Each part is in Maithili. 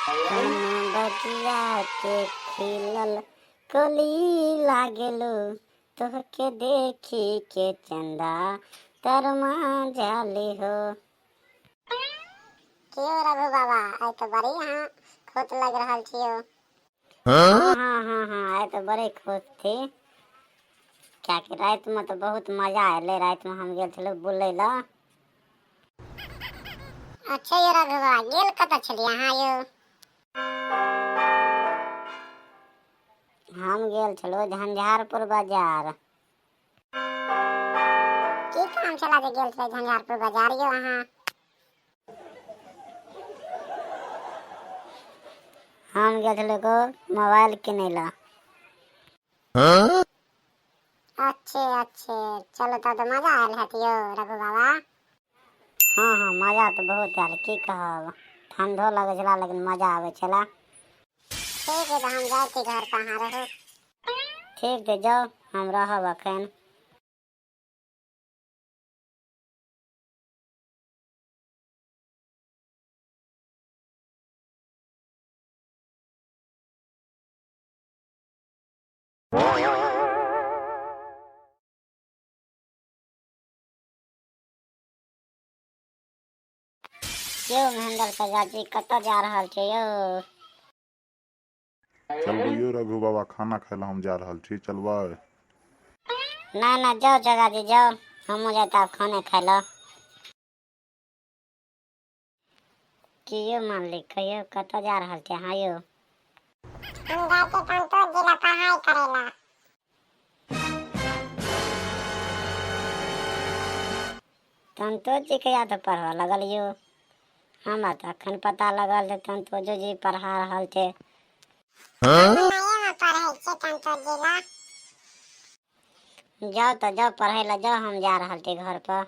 बगिया के खिलल कली लागेलो, तोहके देखी के चंदा तरमा जाली हो। क्यों रघु बाबा, आइ तो बड़ी यहाँ खुश लग रहा छियो। हाँ हाँ हाँ हाँ, आइ तो बड़े खुश थी। क्या कि रात में तो बहुत मजा आये। रात में हम गेल छलो बुले ला। अच्छा ये रघु बाबा, गेल कत छलिए अहाँ यो? हम गेल छलो झंझारपुर बाजार। की काम छला जे गेल छले झंझारपुर बाजार यो अहाँ? हम गेल छलो को मोबाइल किने ला। अच्छे अच्छे, चलो तब तो मजा आयल है यो रघु बाबा। हाँ हाँ, मजा तो बहुत आयल, की कहब। ठंडो लगे छला लेकिन मजा आवे छला। ठीक है तो हम जाते घर, कहाँ रहो? ठीक है जाओ, हम रहब अखन। यो महेंद्र चाचा जी कतऽ जा रहल छै यो? चलबियो रघु बाबा, खाना खाए ला हम जा रहल छी, चलबै? ना ना, जाओ चाचा जी जाओ, हमहूँ जाता खाने खाए ला। की यो मालिक, कहियो कतऽ जा रहल छै अहाँ यो? हम जाते संतोष जिला पढ़ाई करेला। संतोष जी कहिया तो पढ़वा लगल यो? हमरा तो अखन पता लगल जे संतोष जी पढ़ा रहल छै। जाओ तो जाओ पढ़े ला जाओ, हम जा रहल छी घर पर।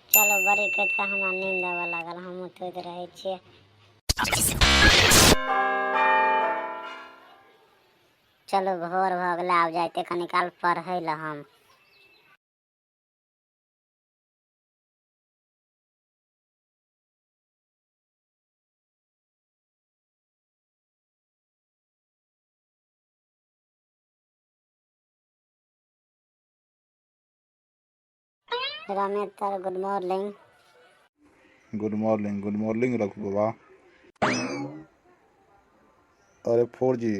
चलो बड़ी कट का हमरा नींद आवे लागल, हम उठैत रहे छियै। चलो भोर भऽ गेलै, आब जाते कनी काल पढ़े ला हम। Ramesh sir good morning. Good morning Raghu बाबा। अरे 4G